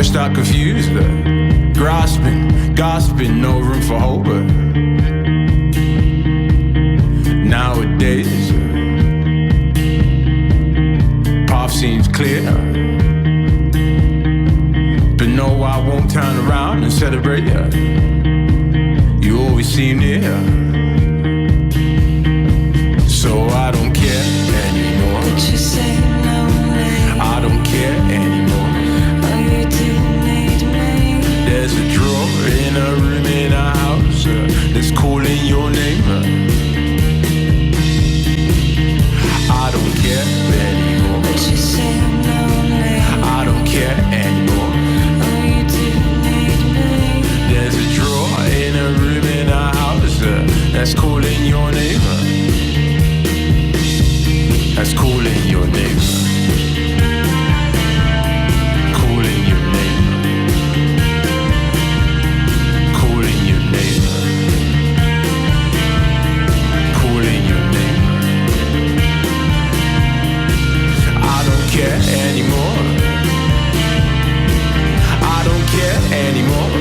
I start confused, grasping, no room for hope. Nowadays, path seems clear, but no, I won't turn around and celebrate you. You always seem near, so I don't care anymore. But you say lonely. I don't care anymore. Oh, you do need me. There's a drawer in a room in a house that's calling your name. I don't care anymore. But you say I'm lonely. I don't care anymore. Oh, you do need me. There's a drawer in a room in a house that's calling your name. That's calling your name. Calling your name. Calling your name. Calling your name. I don't care anymore. I don't care anymore.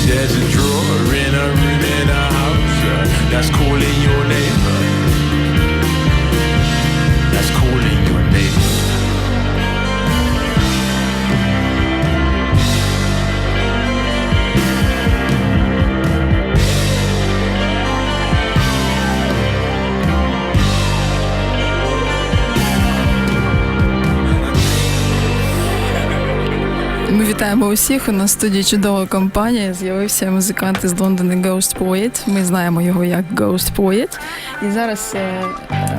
There's a drawer in a room in a house that's calling your name. That's calling your name. Ми вітаємо усіх. У нас в студії чудова компанія. З'явився музикант із Лондона Ghostpoet. Ми знаємо його як Ghostpoet. І зараз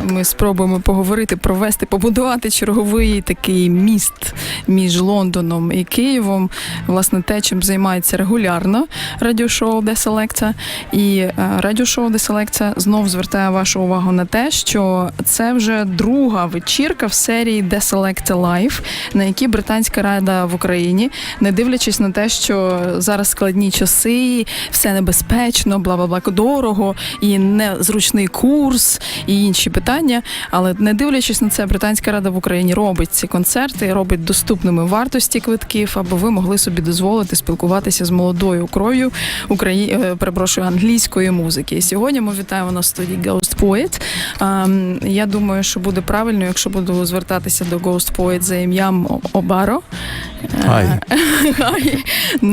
ми спробуємо поговорити, провести, побудувати черговий такий міст між Лондоном і Києвом. Власне, те, чим займається регулярно радіошоу «The Selector». І радіошоу «The Selector» знов звертає вашу увагу на те, що це вже друга вечірка в серії «The Selector Live», на якій Британська рада в Україні, не дивлячись на те, що зараз складні часи, все небезпечно, бла-бла-бла, дорого, і незручний курс, і інші питання, але не дивлячись на це, Британська рада в Україні робить ці концерти, робить доступними вартості квитків, аби ви могли собі дозволити спілкуватися з молодою кров'ю англійської музики. І сьогодні ми вітаємо на студії Ghostpoet. Я думаю, що буде правильно, якщо буду звертатися до Ghostpoet за ім'ям Обаро. Hi. Hi.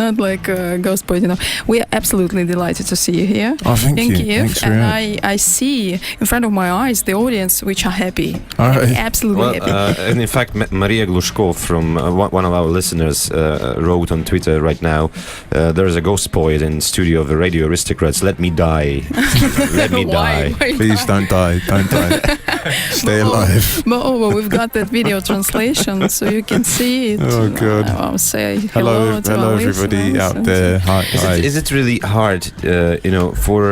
Not like Ghostpoet, you know. We are absolutely delighted to see you here. Oh, thank in you. Kyiv. Thanks for and having I see in front of my eyes the audience which are happy. All right. Absolutely happy. And in fact, Maria Glushkov from one of our listeners wrote on Twitter right now, there's a Ghostpoet in studio of the Radio Aristocrats. Let me die. Let me die. Why Please don't die. Don't die. Stay alive. Moreover, we've got that video translation, so you can see it. Oh, God. I'll say hello to hello our everybody listeners out and- there. Hi. Is it really hard, for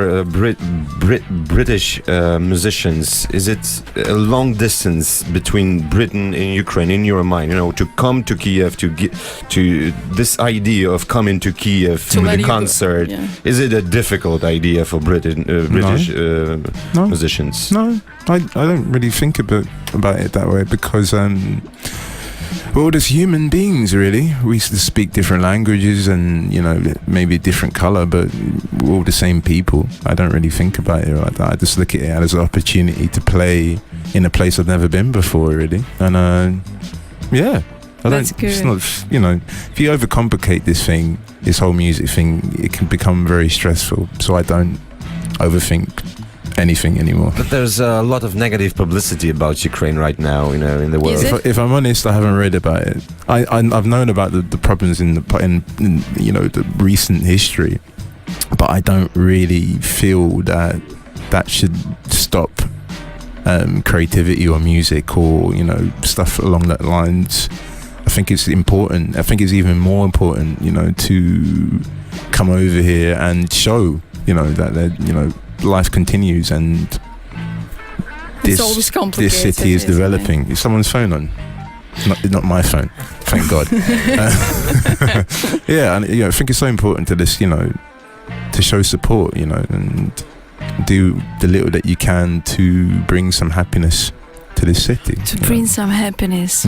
British musicians? Is it a long distance between Britain and Ukraine in your mind? To come to Kiev to this idea of coming to Kiev To with let a you go, concert. yeah. Is it a difficult idea for British No. musicians? No, I don't really think about it that way because we're all just human beings, really. We used to speak different languages and, maybe different colour, but we're all the same people. I don't really think about it like that. I just look at it as an opportunity to play in a place I've never been before, really. And, yeah. That's good. It's not, if you overcomplicate this whole music thing, it can become very stressful. So I don't overthink anything anymore. But there's a lot of negative publicity about Ukraine right now, in the world. Is it? If I'm honest, I haven't read about it. I've known about the problems in the recent history, but I don't really feel that should stop creativity or music or stuff along that lines. I think it's important. I think it's even more important, to come over here and show, that life continues and It's always complicated, this city is isn't it? developing. Is someone's phone on? Not my phone, thank God. Yeah, and I think it's so important to this, to show support, and do the little that you can to bring some happiness to this city. To bring some happiness.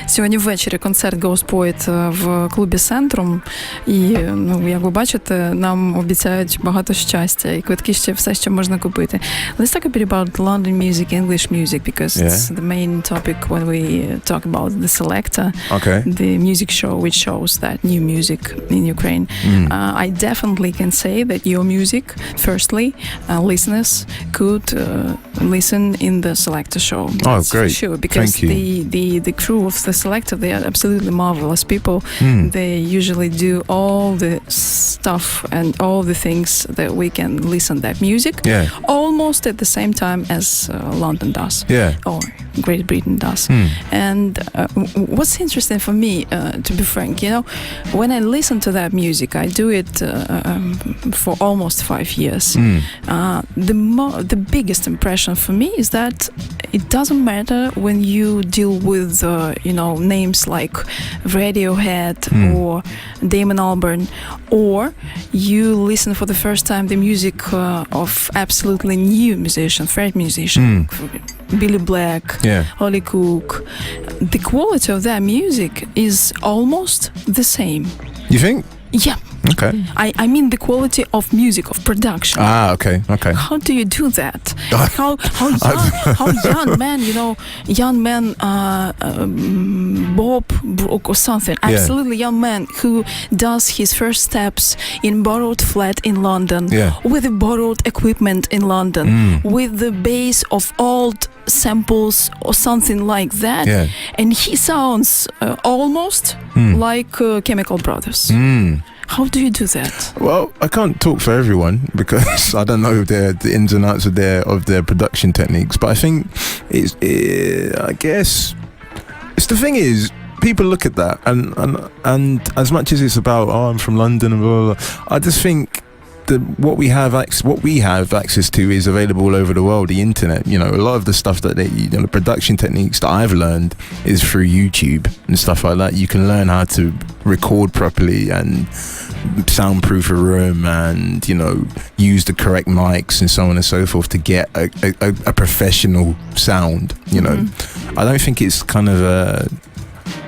Сьогодні ввечері концерт Ghostpoet в клубі Центрум. І, як ви бачите, нам обіцяють багато щастя. І квитки ще все, що можна купити. Let's talk a bit about London music, English music, because it's the main topic when we talk about the Selector, the music show which shows that new music in Ukraine. I definitely can say that your music, firstly, listeners could listen in the Selector show. That's great. For sure, because the crew of the Selector, they are absolutely marvelous people. They usually do all the stuff and all the things that we can listen that music almost at the same time as London does or Great Britain does. And what's interesting for me, to be frank, when I listen to that music, I do it for almost 5 years. The biggest impression for me is that it doesn't matter when you deal with names like Radiohead or Damon Albarn, or you listen for the first time the music of absolutely new musician, French musician, Billy Black, Holly Cook. The quality of that music is almost the same. You think? Yeah. Okay. I mean the quality of music, of production. Okay. How do you do that? How young man, Bob Brook or something, absolutely young man who does his first steps in borrowed flat in London, with the borrowed equipment in London, with the bass of old samples or something like that, and he sounds almost like Chemical Brothers. How do you do that? Well, I can't talk for everyone because I don't know the ins and outs of their production techniques. But I think I guess the thing is, people look at that and as much as it's about I'm from London and blah, blah, blah, I just think that what we have access to is available all over the world. The internet, a lot of the stuff that the production techniques that I've learned is through YouTube and stuff like that. You can learn how to record properly and soundproof a room and use the correct mics and so on and so forth to get a professional sound. I don't think it's kind of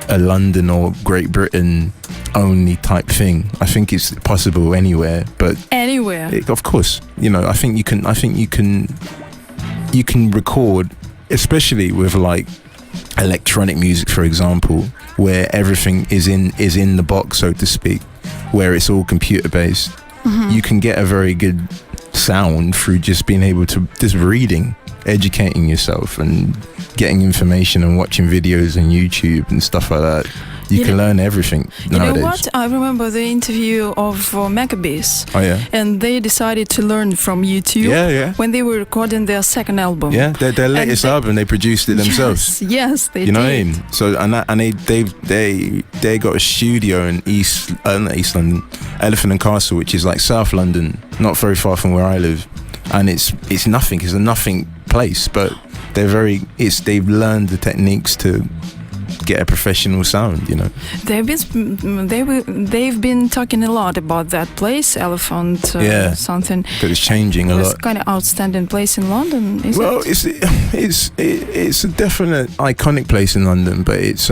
a London or Great Britain only type thing. I think it's possible anywhere, but of course, I think you can record, especially with like electronic music, for example, where everything is in the box, so to speak, where it's all computer based. You can get a very good sound through just being able to just reading, educating yourself and getting information and watching videos on YouTube and stuff like that. You can learn everything nowadays. You know what? I remember the interview of Maccabees. And they decided to learn from YouTube when they were recording their second album. Yeah, their latest album, they produced it themselves. Yes, they did. You know what I mean? So they got a studio in not East London, Elephant and Castle, which is like South London, not very far from where I live. And it's nothing. It's a nothing place, but they've learned the techniques to get a professional sound. They've been talking a lot about that place, Elephant something. But it's changing a lot. It's kind of outstanding place in London, isn't it? Well, it's a definite iconic place in London, but it's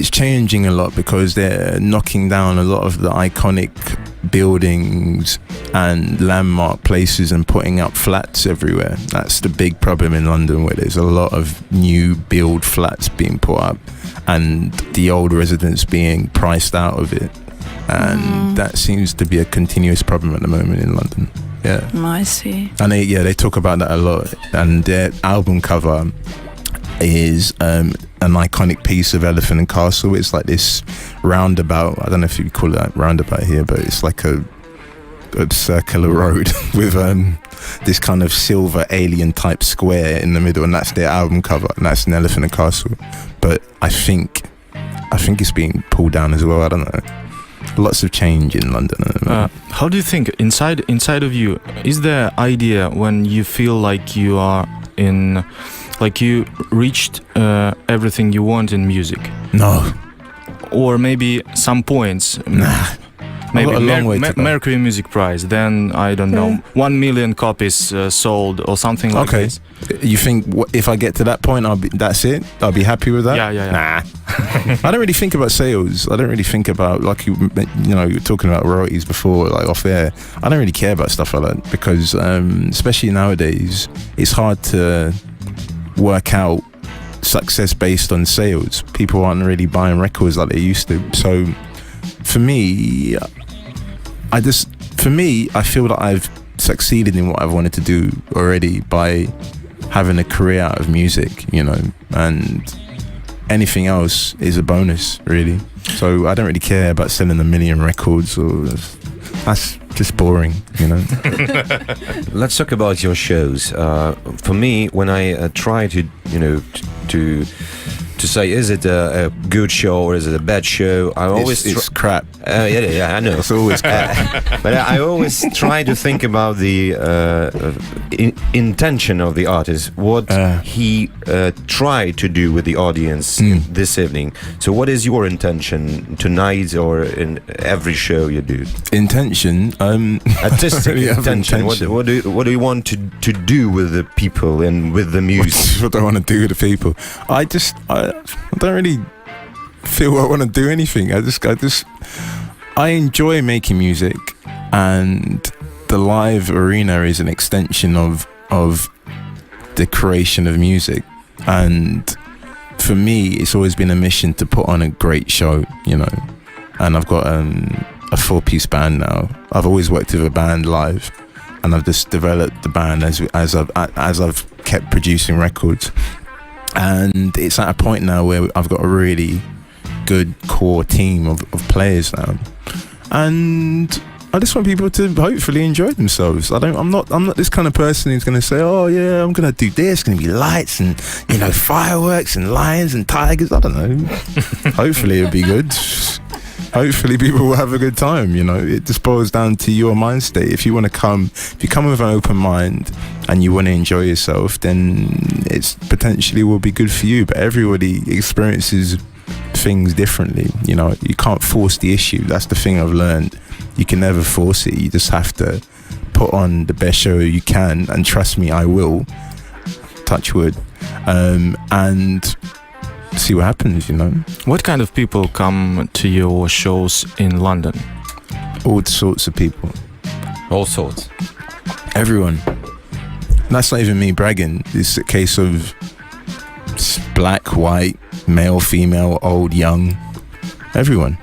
changing a lot because they're knocking down a lot of the iconic buildings and landmark places and putting up flats everywhere. That's the big problem in London, where there's a lot of new build flats being put up and the old residents being priced out of it, and that seems to be a continuous problem at the moment in London. I see. And they talk about that a lot, and their album cover is an iconic piece of Elephant and Castle. It's like this roundabout. I don't know if you call it roundabout here, but it's like a circular road with this kind of silver alien type square in the middle, and that's their album cover, and that's an Elephant and Castle. But I think it's being pulled down as well. I don't know. Lots of change in London. How do you think inside of you is there idea when you feel like you are like you reached everything you want in music? No. Or maybe some points. Nah. maybe got a long way to go. Mercury Music Prize, then I don't know, 1 million copies sold or something like Okay. this. You think if I get to that point, that's it? I'll be happy with that? Yeah. Nah. I don't really think about sales. I don't really think about, like you know, you were talking about royalties before, like off air. I don't really care about stuff like that because, especially nowadays, it's hard to work out success based on sales. People aren't really buying records like they used to. So for me, I feel that I've succeeded in what I've wanted to do already by having a career out of music, you know, and anything else is a bonus, really. So I don't really care about selling 1 million records, or that's just boring, you know. Let's talk about your shows. For me, when I try to, you know, to say, is it a good show or is it a bad show? I always it's crap. Yeah, I know. It's always crap. But I always try to think about the intention of the artist, what he tried to do with the audience this evening. So what is your intention tonight or in every show you do? Intention? Artistic Yeah, intention. What do you want to do with the people and with the music? What do I want to do with the people? I don't really feel I want to do anything. I enjoy making music, and the live arena is an extension of the creation of music. And for me, it's always been a mission to put on a great show, you know. And I've got a 4-piece band now. I've always worked with a band live, and I've just developed the band as I've kept producing records. And it's at a point now where I've got a really good core team of players now, and I just want people to hopefully enjoy themselves. I'm not this kind of person who's going to say, oh yeah, I'm going to do this, going to be lights and, you know, fireworks and lions and tigers. I don't know. Hopefully it'll be good. Hopefully people will have a good time, you know. It just boils down to your mind state. If you come with an open mind and you want to enjoy yourself, then it's potentially will be good for you. But everybody experiences things differently, you know. You can't force the issue. That's the thing I've learned. You can never force it. You just have to put on the best show you can, and trust me, I will. Touch wood. And see what happens, you know. What kind of people come to your shows in London? All sorts of people. All sorts. Everyone. That's not even me bragging. It's a case of black, white, male, female, old, young. Everyone.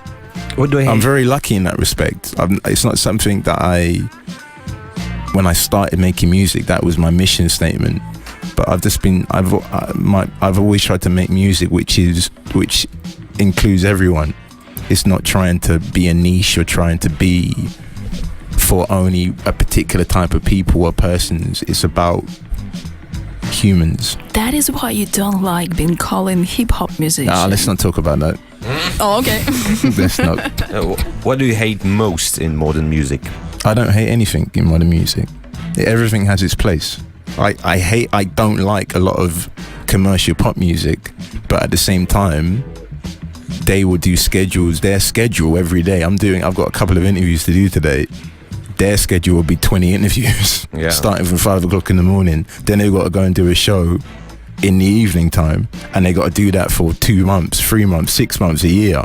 What do I hate? I'm very lucky in that respect. It's not something that when I started making music, that was my mission statement. But I've always tried to make music which includes everyone. It's not trying to be a niche or trying to be for only a particular type of people or persons. It's about humans. That is why you don't like being called a hip-hop musician. Let's not talk about that. Oh, okay. Let's not. What do you hate most in modern music? I don't hate anything in modern music. Everything has its place. I don't like a lot of commercial pop music, but at the same time, they will do their schedule every day. I've got a couple of interviews to do today. Their schedule will be 20 interviews, starting from 5 o'clock in the morning. Then they've got to go and do a show in the evening time, and they got to do that for 2 months, 3 months, 6 months, a year.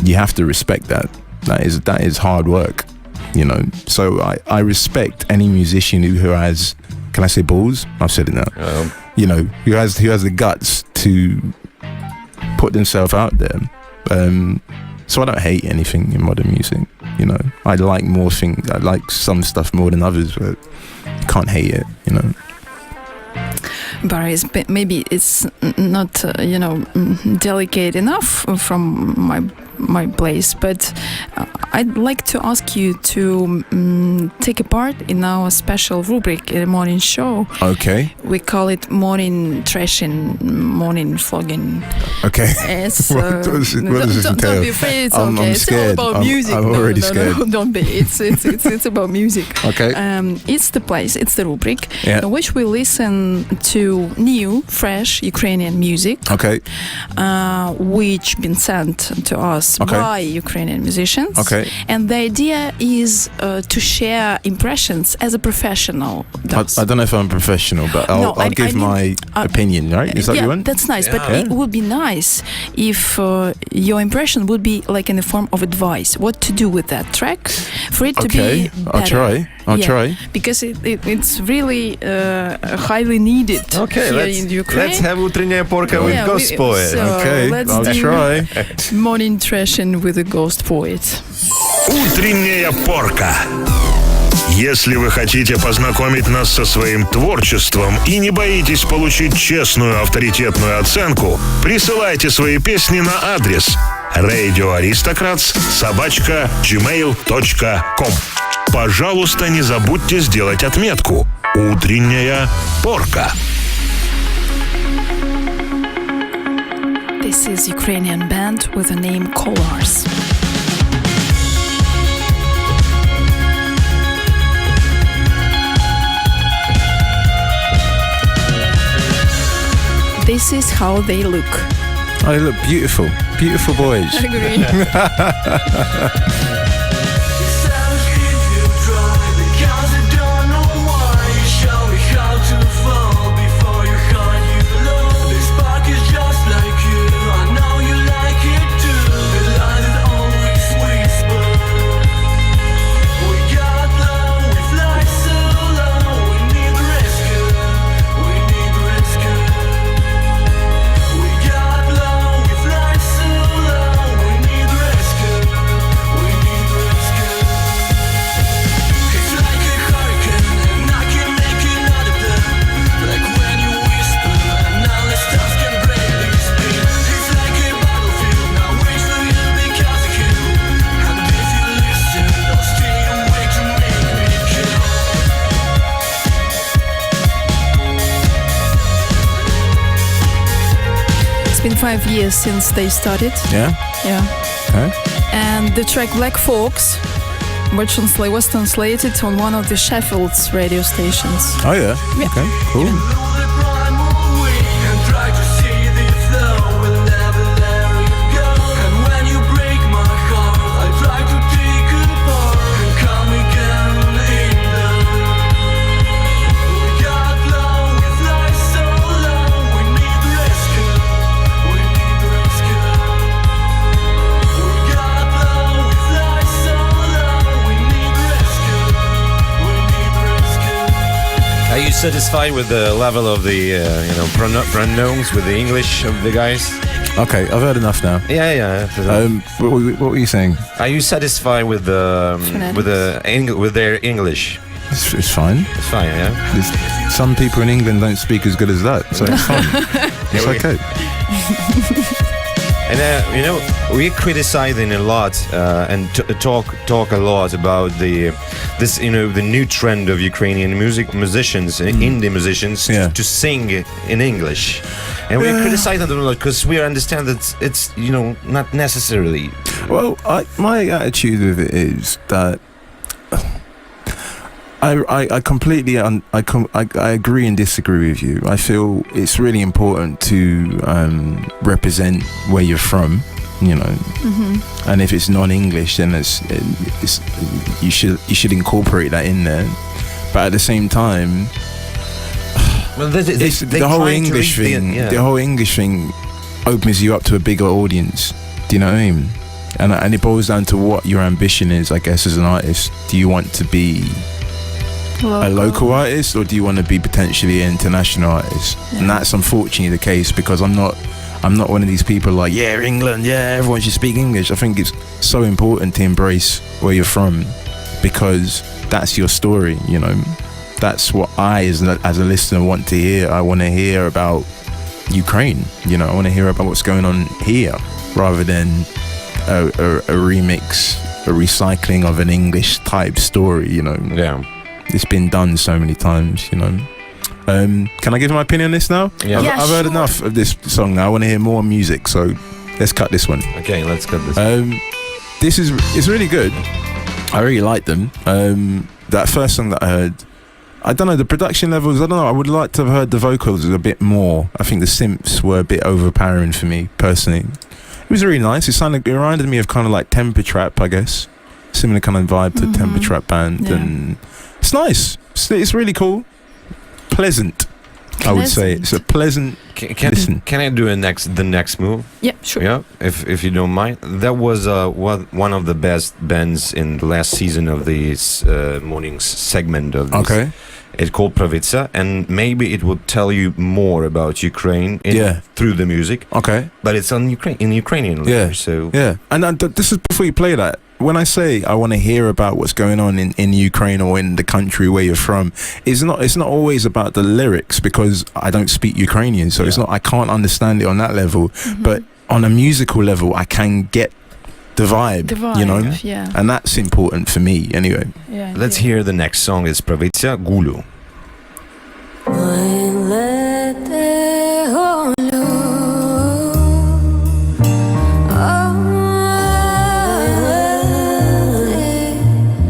You have to respect that. That is hard work, you know. So I respect any musician who has, can I say balls? I've said it now. You know, who has the guts to put themselves out there. So I don't hate anything in modern music. You know, I like more things. I like some stuff more than others, but you can't hate it. You know. But maybe it's not, delicate enough from my place, but I'd like to ask you to take a part in our special rubric in the morning show. Okay. We call it morning trashing, morning flogging. Okay. It's, what does it entail? Don't be afraid. It's okay. I'm it's scared. all about music. I'm already scared. No, don't be. It's about music. Okay. It's the place. It's the rubric in which we listen to new, fresh Ukrainian music. Okay. Which been sent to us podcasts Okay. by Ukrainian musicians. Okay. And the idea is to share impressions as a professional does. I don't know if I'm professional, but No, I'll give I my mean, opinion, right? Is that yeah, you want? that's nice, but Yeah. it would be nice if your impression would be like in the form of advice, what to do with that track for it to Okay, be I'll better. I'll Yeah. try. Because it's really highly needed Okay, here in Ukraine. let's have Утренняя порка with Yeah, we- Ghostpoet. so- Okay, let's I'll do- try. Morning trashing with a Ghostpoet. Утренняя порка. Если вы хотите познакомить нас со своим творчеством и не боитесь получить честную авторитетную оценку, присылайте свои песни на адрес radioaristocrats@gmail.com. Пожалуйста, не забудьте сделать отметку «Утренняя порка». This is Ukrainian band with the name Colors. This is how they look. Oh, they look beautiful. Beautiful boys. I agree. It's been 5 years since they started. Yeah? Yeah. Okay. And the track Black Fox was translated on one of the Sheffield's radio stations. Oh, yeah? Yeah. Okay, cool. Are you satisfied with the level of the pronouns with the English of the guys? Okay, I've heard enough now. Yeah. What were you saying? Are you satisfied with the with their English? It's fine. It's fine, yeah. Some people in England don't speak as good as that, so it's fine. It's okay. And we're criticizing a lot and talk a lot about the new trend of Ukrainian musicians, indie musicians, Yeah. to sing in English, and we're criticizing them a lot because we understand that it's not necessarily. Well, my attitude with it is that I completely I agree and disagree with you. I feel it's really important to represent where you're from, and if it's non-English, then it's you should incorporate that in there. But at the same time, Well, the whole English thing. The whole English thing opens you up to a bigger audience. Do you know what I mean? And it boils down to what your ambition is, I guess, as an artist. Do you want to be a local artist, or do you want to be potentially an international artist? Yeah. And that's unfortunately the case, because I'm not one of these people like, yeah, England, yeah, everyone should speak English. I think it's so important to embrace where you're from, because that's your story, That's what I, as a listener, want to hear. I want to hear about Ukraine, I want to hear about what's going on here, rather than a remix, a recycling of an English type story, Yeah. It's been done so many times, Can I give my opinion on this now? Yeah. Yeah, I've heard sure. enough of this song now. I want to hear more music, so let's cut this one. Okay, let's cut this. It's really good. I really like them. That first song that I heard, I don't know, the production levels, I don't know, I would like to have heard the vocals a bit more. I think the synths were a bit overpowering for me, personally. It was really nice. It reminded me of kind of like Temper Trap, I guess. Similar kind of vibe to Temper Trap band, Yeah. and it's nice. It's really cool, pleasant. I would say it's a pleasant. Listen. Can I do the next move? Yeah, sure. Yeah, if you don't mind. That was one of the best bands in the last season of this morning's segment of this. Okay. It's called Pevec, and maybe it would tell you more about Ukraine through the music. Okay. But it's in Ukrainian language, so Yeah, and this is before you play that. When I say I want to hear about what's going on in Ukraine or in the country where you're from, it's not always about the lyrics, because I don't speak Ukrainian, so it's not, I can't understand it on that level. But on a musical level, I can get the vibe, you know, and that's important for me anyway. Yeah, let's hear the next song. It's Pevec, Gulu.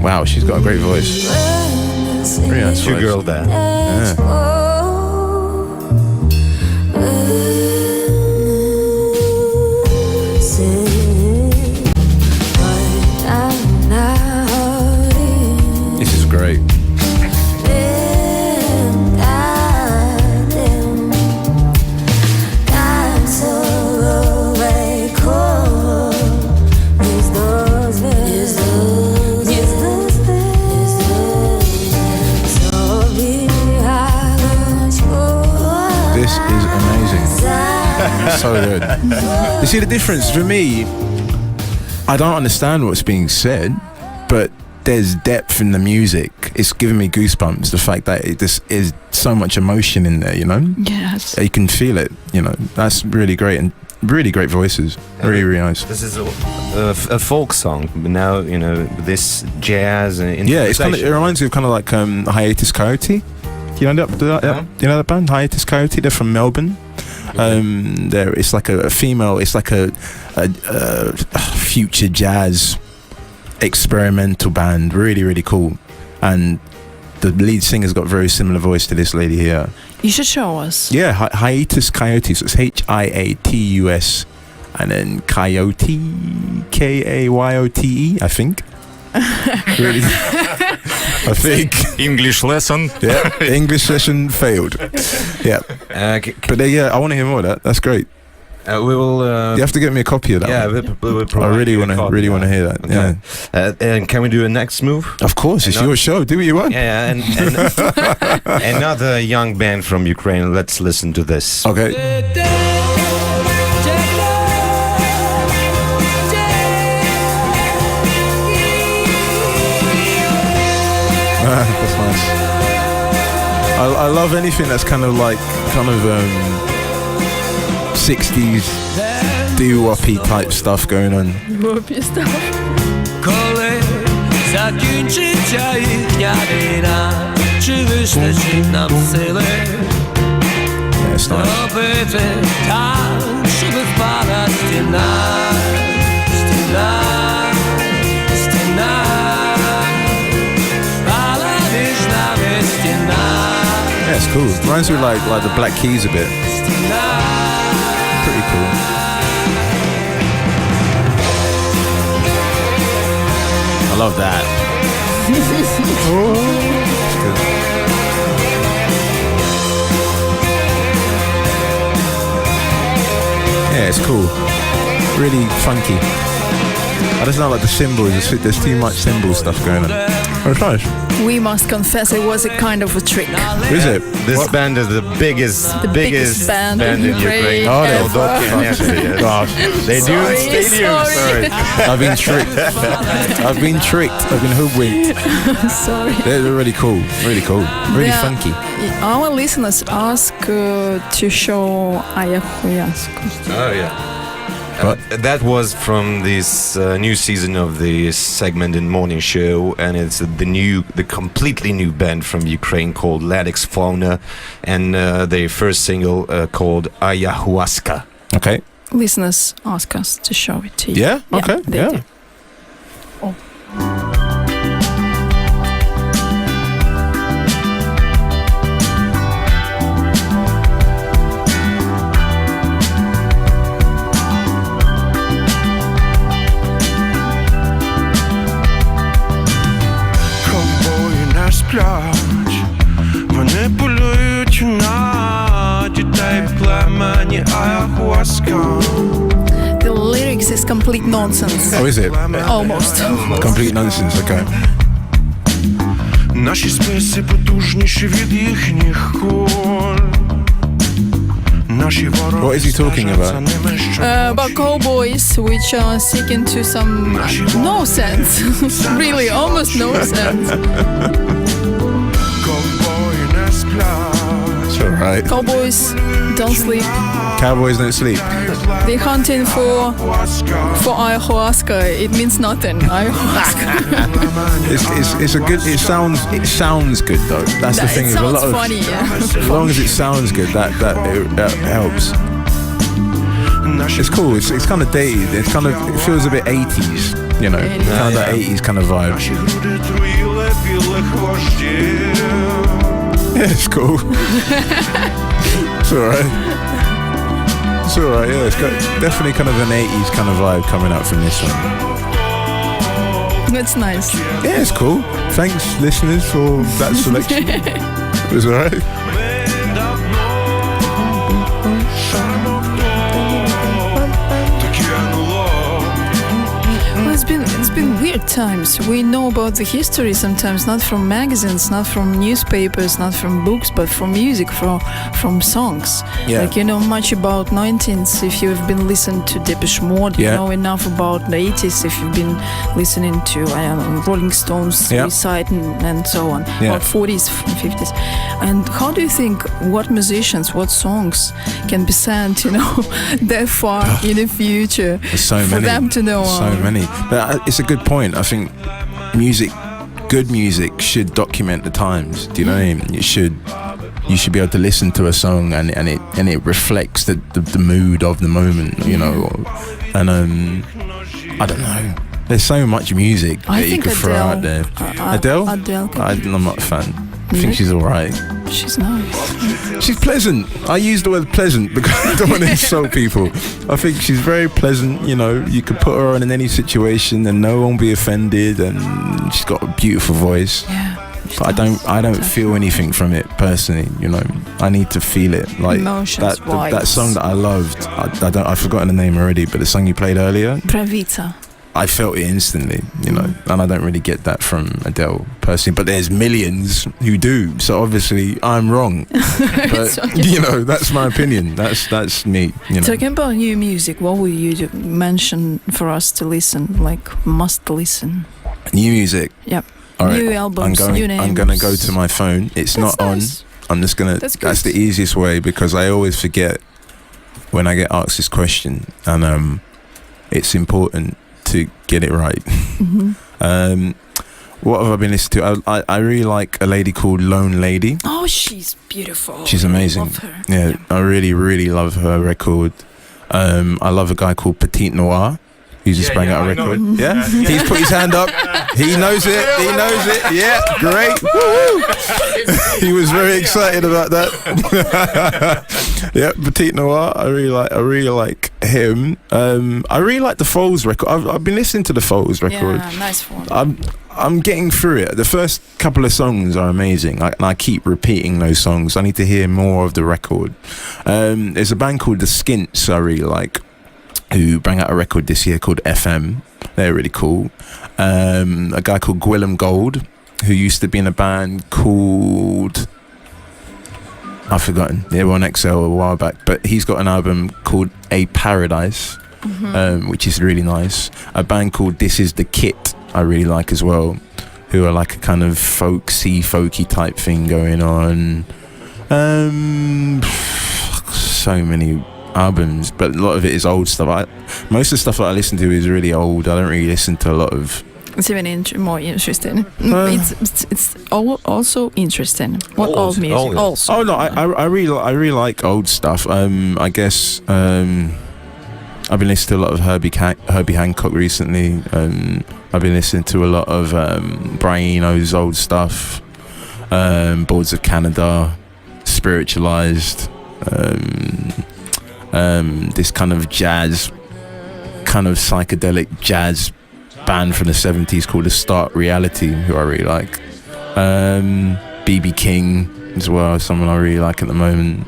Wow, she's got a great voice. Really nice Two voice. girl there. Yeah. This is great. This is amazing. So good. You see the difference for me? I don't understand what's being said, but there's depth in the music. It's giving me goosebumps. The fact that this is so much emotion in there, you know? Yes. You can feel it, you know? That's really great, and really great voices. Really, really nice. This is a folk song, but now, you know, this jazz and Yeah, it's kind of, it reminds me of kind of like Hiatus Coyote. You know you know that band, Hiatus Coyote? They're from Melbourne. It's like a female. It's like a future jazz experimental band. Really, really cool. And the lead singer's got a very similar voice to this lady here. You should show us. Yeah, Hiatus Coyote. So it's Hiatus, and then Coyote, Kayyote, I think. Really. I think English lesson. Yeah, English session failed. Yeah, but I want to hear more of that. That's great. We will. You have to get me a copy of that. Yeah, one. we'll I really want to hear that. Okay. Yeah, and can we do a next move? of course, it's your show. Do what you want. Yeah, and another young band from Ukraine. Let's listen to this. Okay. That's nice. I love anything that's kind of 60s doo-woppy type stuff going on. Коли закінчиться їхня війна, чи вистачить нам сили Yeah, it's nice. робити так, щоб впала стіна, стіна, стіна, впала між нами стіна, Yeah, it's cool. Reminds me of like the Black Keys a bit. стіна. Pretty cool. I love that. It's good. Yeah, it's cool. Really funky. I just don't like the cymbals. There's too much cymbal stuff going on. Oh, it's nice. We must confess it was a kind of a trick. Is it? This band is the biggest band in Ukraine. Oh, ever. Gosh. They do Sorry, stadiums. sorry. I've been tricked. I've been tricked. I've been hoodwinked. Sorry. They're really cool. Really cool. Really Yeah. funky. Our listeners ask to show Ayahuasca. Oh yeah. That was from this new season of the segment in Morning Show, and it's the completely new band from Ukraine called Ladix Fauna, and their first single called Ayahuasca. Okay. Listeners ask us to show it to you. Yeah? Okay. they Yeah. do. Oh. The lyrics is complete nonsense. Oh, is it? Almost. Complete nonsense, okay. Наші списи потужніші від їхніх куль. Наші вороги What is he talking about? стежать за ними, щоб About cowboys which are seeking to some no sense. Really, almost no sense. ковбої не сплять. It's alright. Cowboys don't sleep. Cowboys don't sleep. They're hunting for ayahuasca. It means nothing. Ayahuasca. It's a good. It sounds good though. That's the thing. It There's a sounds lot of, funny. Yeah. as long as it sounds good, that helps. It's cool. It's kind of dated. It's kind of, it feels a bit 80s. You know, kind of that 80s kind of vibe. Наші груди труїли білих вождів. Yeah, it's cool. It's alright. It's alright. Yeah, it's got definitely kind of an 80s kind of vibe coming out from this one. That's nice. Yeah, it's cool. Thanks, listeners, for that selection. It was alright. Well, it's been weird times. We know about the history sometimes, not from magazines, not from newspapers, not from books, but from music, from songs. Yeah. Like you know much about 19th if you've been listening to Depeche Mode. You Yeah. know enough about the 80s if you've been listening to I don't know, Rolling Stones, Yeah. Recite, and so on. Yeah. Or 40s, 50s. And how do you think what musicians, what songs can be sent, you know, that far in the future There's so for many. them to know? So many. But it's a good point. I think music, good music, should document the times. Do you know what I mean? You should be able to listen to a song and it reflects the mood of the moment. You know, and I don't know. There's so much music I that you think could throw out there. Adele? Adele could I'm not a fan. I think she's alright. She's nice. She's pleasant. I use the word pleasant because I don't want to insult people. I think she's very pleasant. You know, you could put her on in any situation and no one will be offended. And she's got a beautiful voice. Yeah. But I don't feel anything from it personally. You know, I need to feel it. Like Emotions, that vibes. song that I loved. I've forgotten the name already. But the song you played earlier, Pravica. I felt it instantly, you know, and I don't really get that from Adele personally, but there's millions who do, so obviously I'm wrong. But, you know, that's my opinion. That's me, you know. Talking about new music, what will you mention for us to listen, like must listen? New music. Yep. All right. New albums, new names. I'm going to go to my phone. It's That's not on. nice. I'm just going to, That's that's good. the easiest way because I always forget when I get asked this question and it's important to get it right. Mm-hmm. What have I been listening to? I really like a lady called Lone Lady. Oh, she's beautiful. She's amazing. I love her. Yeah, I really, really love her record. I love a guy called Petit Noir. He's just banging out a record. Yeah? He's put his hand up. He knows it. He knows it. Yeah, great. Woo-hoo. He was very excited about that. Yeah, Petit Noir. I really like him. I really like the Foles record. I've been listening to the Foles record. Yeah, nice one. I'm getting through it. The first couple of songs are amazing. And I keep repeating those songs. I need to hear more of the record. There's a band called The Skints I really like, who bring out a record this year called FM. They're really cool. A guy called Gwillem Gold, who used to be in a band called, I've forgotten. They were on XL a while back, but he's got an album called A Paradise, which is really nice. A band called This Is The Kit I really like as well, who are like a kind of folky type thing going on. So many albums, but a lot of it is old stuff. Most of the stuff that I listen to is really old. I don't really listen to a lot of. It's even more interesting. It's also interesting. What old music? Also. Oh no, I really like old stuff. I guess I've been listening to a lot of Herbie Hancock recently. I've been listening to a lot of Brian Eno's old stuff. Boards of Canada, Spiritualized. This kind of jazz, kind of psychedelic jazz band from the 70s called The Start Reality, who I really like. B.B. King as well, someone I really like at the moment.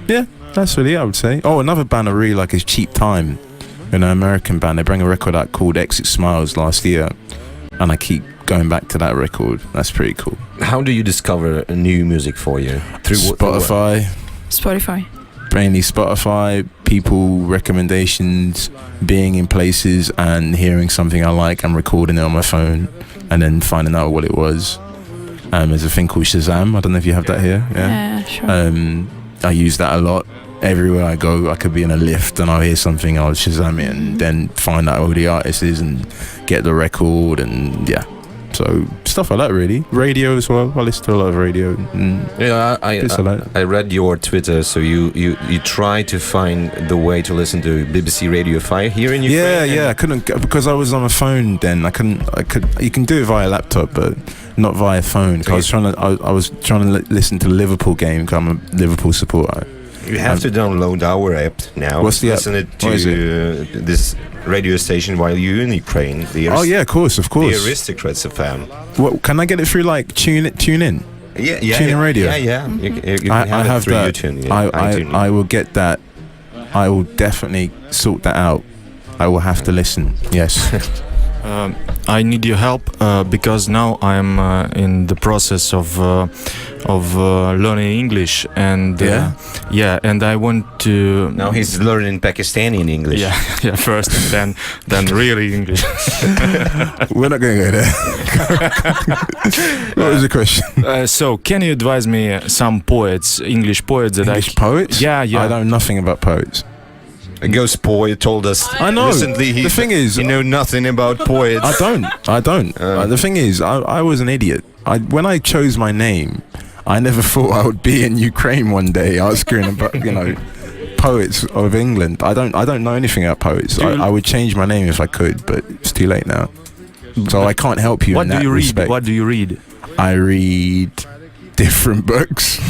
Yeah, That's really it, I would say. Oh, another band I really like is Cheap Time, an American band. They bring a record out called Exit Smiles last year, and I keep going back to that record. That's pretty cool. How do you discover new music for you? Spotify. Mainly Spotify, people recommendations, being in places and hearing something I like and recording it on my phone and then finding out what it was. There's a thing called Shazam. I don't know if you have that here. Yeah, sure. I use that a lot. Everywhere I go, I could be in a lift and I'll hear something, I'll Shazam it and then find out who the artist is and get the record and yeah. So stuff like that, really. Radio as well. I listen to a lot of radio. Yeah, I read your Twitter. So you try to find the way to listen to BBC Radio 5 here in Ukraine. Yeah. I couldn't because I was on a phone then. I could. You can do it via laptop, but not via phone. So I was trying to listen to the Liverpool game because I'm a Liverpool supporter. You have to download our app now. What's the app? Listen it to this radio station while you're in Ukraine. Oh yeah, of course. The Aristocrats FM. What can I get it through? Like tune in. Yeah. Tune in radio. Yeah. You can I have through that. YouTube, I will get that. I will definitely sort that out. I will have to listen. Yes. I need your help because now I'm in the process of learning English and and I want to. Now he's learning Pakistani in English. Yeah, first and then really English. We're not going to go there. What was the question? So can you advise me some poets, English poets that poets? Yeah. I know nothing about poets. A Ghostpoet told us I know. recently The thing is, you know nothing about poets. I don't. The thing is, I was an idiot. When I chose my name, I never thought I would be in Ukraine one day asking about, poets of England. I don't know anything about poets. I would change my name if I could, but it's too late now. So I can't help you in that respect. What do you read? I read different books.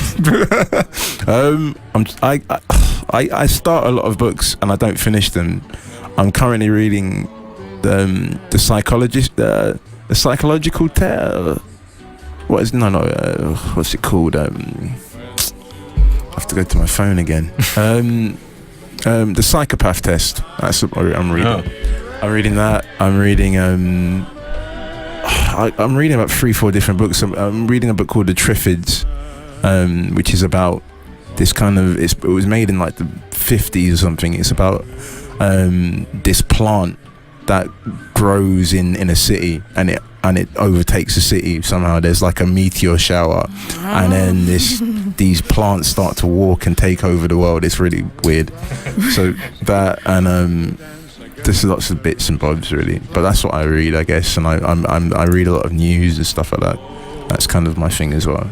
I start a lot of books and I don't finish them. I'm currently reading the psychological tale. What's it called? I have to go to my phone again. The psychopath test. That's what I'm reading. Oh. I'm reading that. I'm reading I'm reading about 3-4 different books. I'm reading a book called The Triffids, which is about this kind of. It was made in like the 50s or something. It's about this plant that grows in a city and it overtakes the city somehow. There's like a meteor shower, and then these plants start to walk and take over the world. It's really weird. So that and there's lots of bits and bobs really, but that's what I read, I guess. And I read a lot of news and stuff like that. That's kind of my thing as well.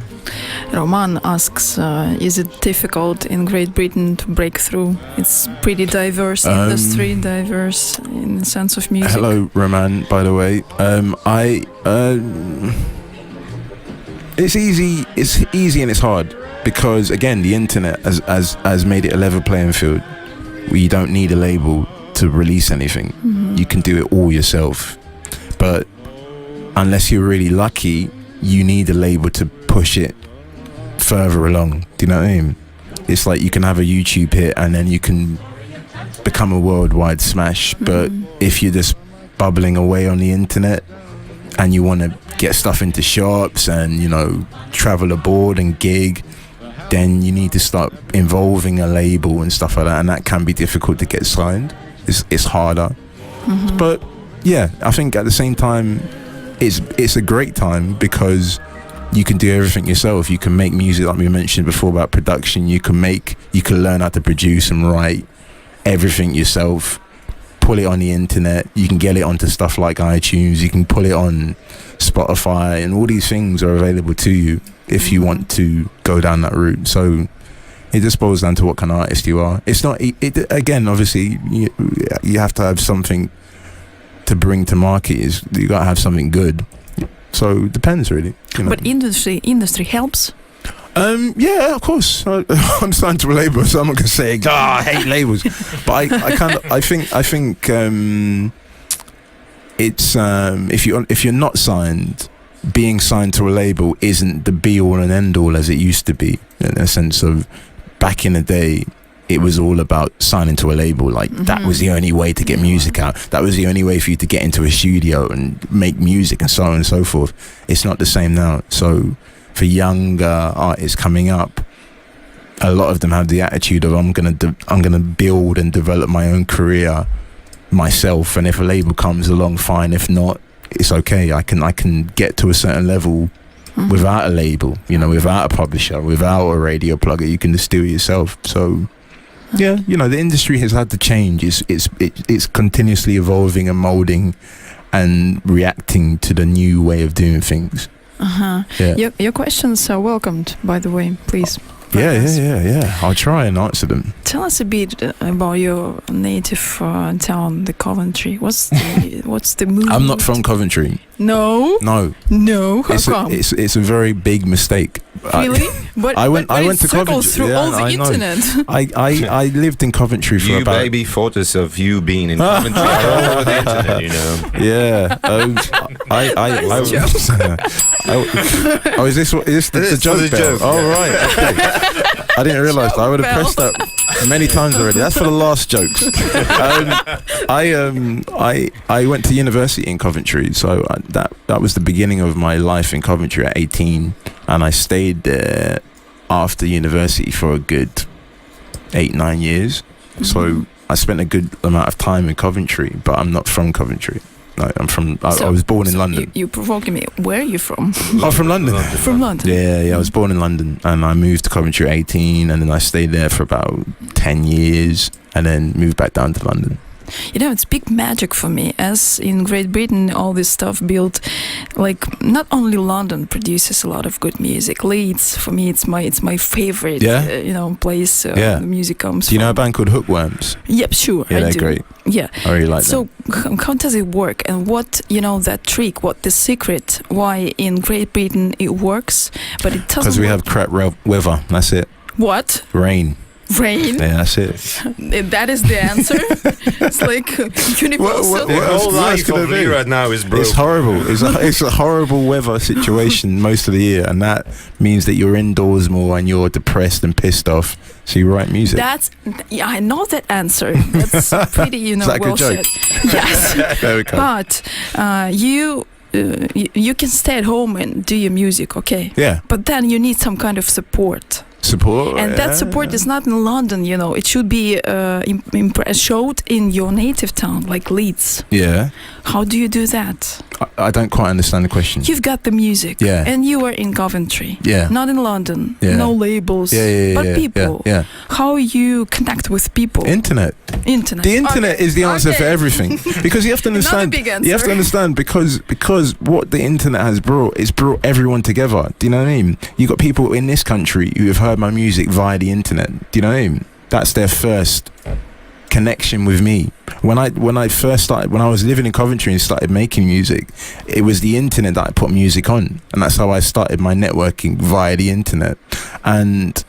Roman asks, is it difficult in Great Britain to break through? It's pretty diverse industry, diverse in the sense of music. Hello, Roman, by the way. It's easy and it's hard because again, the internet has made it a level playing field where you don't need a label to release anything. Mm-hmm. You can do it all yourself. But unless you're really lucky, you need a label to push it further along. Do you know what I mean? It's like you can have a YouTube hit and then you can become a worldwide smash. Mm-hmm. But if you're just bubbling away on the internet and you want to get stuff into shops and, travel abroad and gig, then you need to start involving a label and stuff like that. And that can be difficult to get signed. It's harder. Mm-hmm. But yeah, I think at the same time, it's a great time because you can do everything yourself. You can make music like we mentioned before about production. You can learn how to produce and write everything yourself, pull it on the internet. You can get it onto stuff like iTunes. You can pull it on Spotify, and all these things are available to you if you want to go down that route. So it just boils down to what kind of artist you are. It's not, again, obviously, you have to have something to bring to market. You got to have something good. So it depends, really. But industry helps? Yeah, of course. I'm signed to a label, so I'm not going to say, I hate labels. But I think it's, if you're not signed, being signed to a label isn't the be all and end all as it used to be, in a sense of back in the day it was all about signing to a label. Like that was the only way to get music out. That was the only way for you to get into a studio and make music and so on and so forth. It's not the same now. So for younger artists coming up, a lot of them have the attitude of I'm gonna build and develop my own career myself, and if a label comes along, fine. If not, it's okay. I can get to a certain level without a label, without a publisher, without a radio plugger. You can just do it yourself. So yeah, the industry has had to change. It's continuously evolving and molding and reacting to the new way of doing things. Yeah. Your questions are welcomed, by the way, please. Yeah. I'll try and answer them. Tell us a bit about your native town, the Coventry. What's the mood? I'm not from Coventry. No. No. How come? It's a very big mistake. Really? I went to Coventry through all the internet. I lived in Coventry for about. Baby photos of you being in Coventry all over the internet, Yeah. Is this the joke bell? Oh right. Okay. I didn't realise that. I would have pressed that many times already. That's for the last jokes. I went to university in Coventry, so that was the beginning of my life in Coventry at 18, and I stayed there after university for a good 8-9 years. So I spent a good amount of time in Coventry, but I'm not from Coventry. No, I'm from. I was born in London. You're provoking me. Where are you from? Oh, from London. From London. Yeah. I was born in London, and I moved to Coventry at 18, and then I stayed there for about 10 years, and then moved back down to London. It's big magic for me, as in Great Britain all this stuff built, like not only London produces a lot of good music. Leeds, for me, it's my favorite place the music comes from. Do you know a band called Hookworms? Yep, sure. Yeah, I they're do. great. Yeah. I really like them. So how does it work, and what that trick, what the secret, why in Great Britain it works but it doesn't? Because we have crap weather. That's it. What? Rain. Yeah, that's it. That is the answer. It's like universal. The whole life of me right now is broken. It's horrible. It's a horrible weather situation most of the year, and that means that you're indoors more and you're depressed and pissed off. So you write music. I know that answer. That's pretty, Is that well a good joke? said. Yes. There we go. But you can stay at home and do your music, okay? Yeah. But then you need some kind of support. And that support is not in London, it should be showed in your native town, like Leeds. Yeah. How do you do that? I don't quite understand the question. You've got the music, and you are in Coventry, not in London, no labels, but people. Yeah. How you connect with people? Internet. The internet is the answer for everything, because you have to understand. You have to understand because what the internet has brought is brought everyone together. Do you know what I mean? You got people in this country who have heard my music via the internet. Do you know what I mean? That's their first connection with me. When I first started, when I was living in Coventry and started making music, it was the internet that I put music on, and that's how I started my networking via the internet. And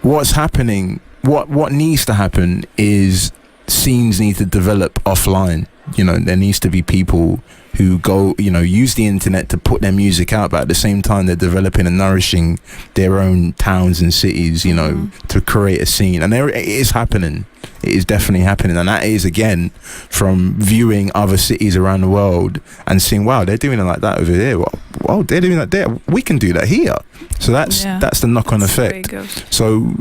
what's happening, what needs to happen is scenes need to develop offline. There needs to be people who go, use the internet to put their music out, but at the same time they're developing and nourishing their own towns and cities, to create a scene. And it is happening. It is definitely happening. And that is, again, from viewing other cities around the world and seeing, wow, they're doing it like that over there. Wow, they're doing that there. We can do that here. So that's the knock-on effect. So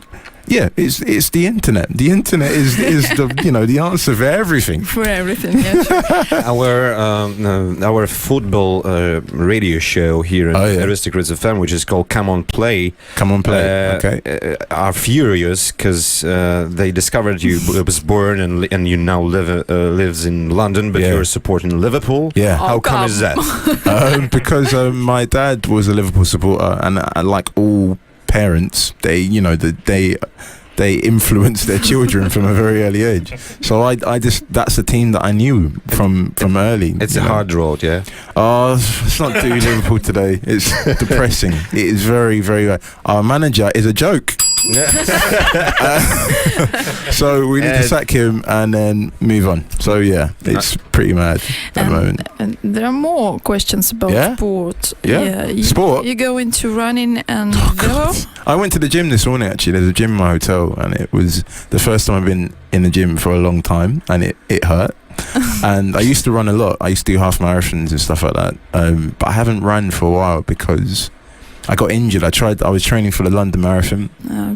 yeah, it's the internet. The internet is the the answer for everything. For everything, yeah. Our football radio show here in Aristócrates FM, which is called Come On Play. Come On Play. Okay. Are furious because they discovered you was born and you now lives in London, but you're supporting Liverpool. Yeah. How come is that? Because my dad was a Liverpool supporter, and like all parents, they influence their children from a very early age. So I just, that's the team that I knew from early. It's a hard road, yeah. Oh, let's not do Liverpool today. It's depressing. It is very, very. Our manager is a joke. So we need to sack him and then move on. So yeah, it's pretty mad at the moment. And there are more questions about Yeah? sport. Yeah? you, Sport? You go into running and I went to the gym this morning actually. There's a gym in my hotel and it was the first time I've been in the gym for a long time and it hurt. And I used to run a lot. I used to do half marathons and stuff like that. But I haven't run for a while because I got injured. I was training for the London Marathon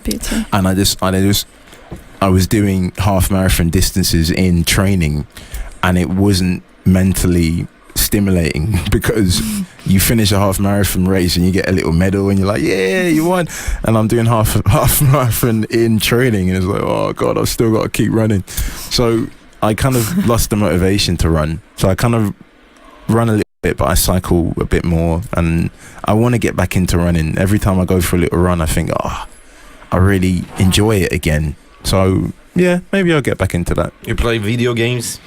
Peter. and I was doing half marathon distances in training and it wasn't mentally stimulating because you finish a half marathon race and you get a little medal and you're like, yeah, you won. And I'm doing half marathon in training and it's like, oh God, I've still got to keep running. So I kind of lost the motivation to run. So I kind of run a little bit, but I cycle a bit more and I want to get back into running. Every time I go for a little run, I think, I really enjoy it again. So yeah, maybe I'll get back into that. You play video games?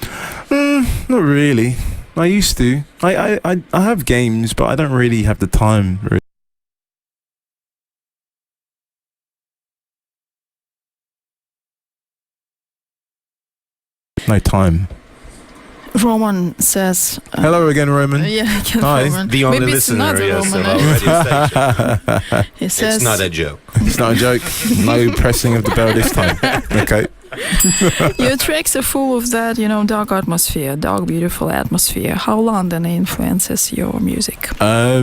Not really. I used to. I have games, but I don't really have the time. Really. No time. Roman says. Hello again, Roman. Yeah, again, Hi. Roman. The only Maybe it's listener, another yes, Roman. of our radio station. He says. It's not a joke. It's not a joke. No pressing of the bell this time. Okay. Your tracks are full of that, dark atmosphere, dark, beautiful atmosphere. How London influences your music? I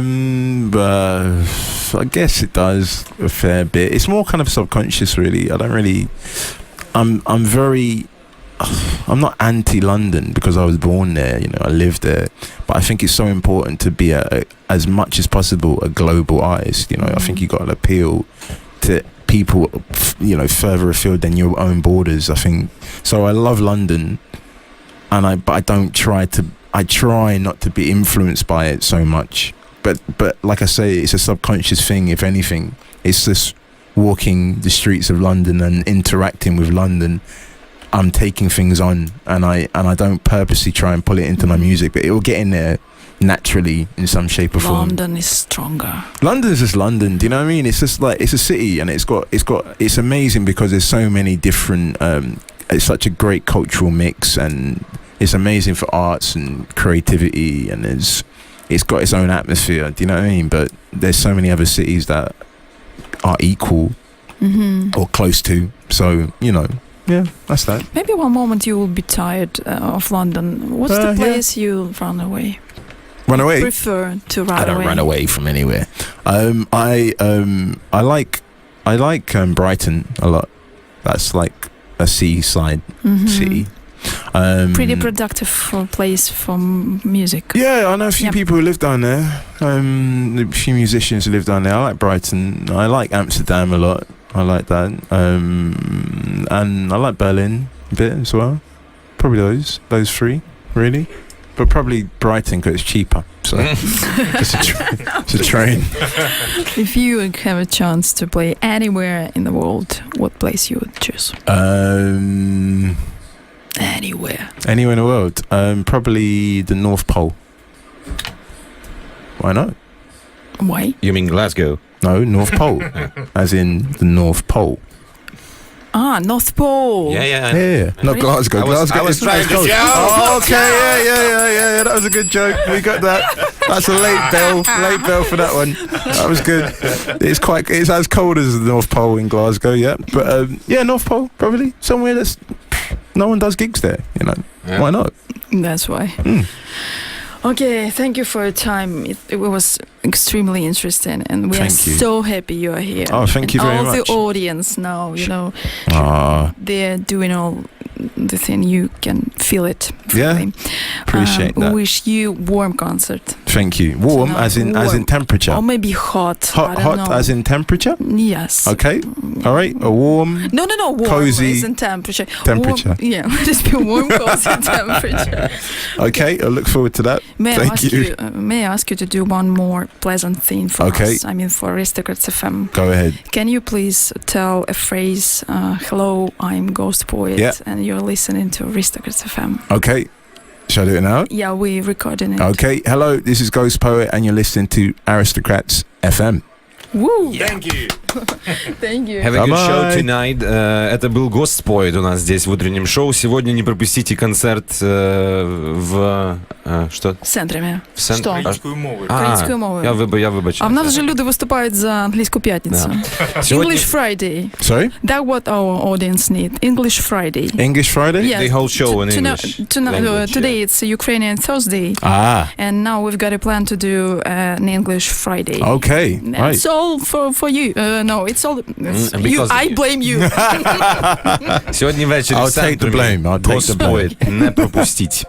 guess it does a fair bit. It's more kind of subconscious, really. I don't really. I'm not anti-London because I was born there. I lived there. But I think it's so important to be as much as possible a global artist. I think you got to appeal to people, further afield than your own borders. I think so. I love London, but I don't try to. I try not to be influenced by it so much. But like I say, it's a subconscious thing. If anything, it's just walking the streets of London and interacting with London. I'm taking things on, and I don't purposely try and pull it into my music, but it will get in there naturally in some shape or form. London is stronger. London's just London. Do you know what I mean? It's just like it's a city, and it's amazing because there's so many different. It's such a great cultural mix, and it's amazing for arts and creativity, and it's got its own atmosphere. Do you know what I mean? But there's so many other cities that are equal or close to. So yeah, that's that. Maybe one moment you will be tired of London. What's the place you run away? Run away? Prefer to run away? I don't run away from anywhere. I like Brighton a lot. That's like a seaside city. Pretty productive place for music. Yeah, I know a few people who live down there. A few musicians who live down there. I like Brighton. I like Amsterdam a lot. I like that. And I like Berlin a bit as well. Probably those three, really. But probably Brighton because it's cheaper. So it's a train. If you would have a chance to play anywhere in the world, what place you would choose? Anywhere. Anywhere in the world. Probably the North Pole. Why not? Why? You mean Glasgow? No, North Pole. As in the North Pole. North Pole. Yeah. Not Glasgow. I was trying to joke. Oh, okay, yeah. That was a good joke. We got that. That's a late bell for that one. That was good. It's as cold as the North Pole in Glasgow, yeah. But North Pole, probably. Somewhere that's no one does gigs there, Yeah. Why not? That's why. Okay, thank you for your time. It was extremely interesting, and we are so happy you are here. Oh, thank you very much. much. All the audience now, they're doing all the thing. You can feel it. Yeah, appreciate that. Wish you warm concert. Thank you. Warm as in temperature. Or maybe hot. I don't know. As in temperature. Yes. Okay. All right. A warm. No. Warm cozy. As in temperature. Temperature. Warm, just be warm, cozy temperature. Okay. I look forward to that. May I ask you to do one more pleasant thing for us? I mean, for Aristocrats FM. Go ahead. Can you please tell a phrase? Hello, I'm Ghostpoet, and you're listening to Aristocrats FM. Okay. Shall I do it now? Yeah, we're recording it. Okay. Hello, this is Ghostpoet, and you're listening to Aristocrats FM. Woo! Thank you. Thank you. Have a good show Bye-bye. tonight. Это был Ghostpoet у нас здесь в утреннем шоу. Сегодня не пропустите концерт в... Что? В центрі. В центр- Що? Українською мовою. Українською мовою. Я вибачаю. А в нас вже люди виступають за англійську п'ятницю. Сьогодні- English Friday. Sorry? That's what our audience need. English Friday. English Friday? Yeah. The whole show in To- to know- English to know- language, today yeah. it's Ukrainian Thursday. Ah, And now we've got a plan to do an English Friday. okay. Right. It's all for you. No, it's all it's you. because of I you. blame you. Сьогодні ввечері I'll в take the центрі blame, I'll take the Ghostpoet. Не пропустіть.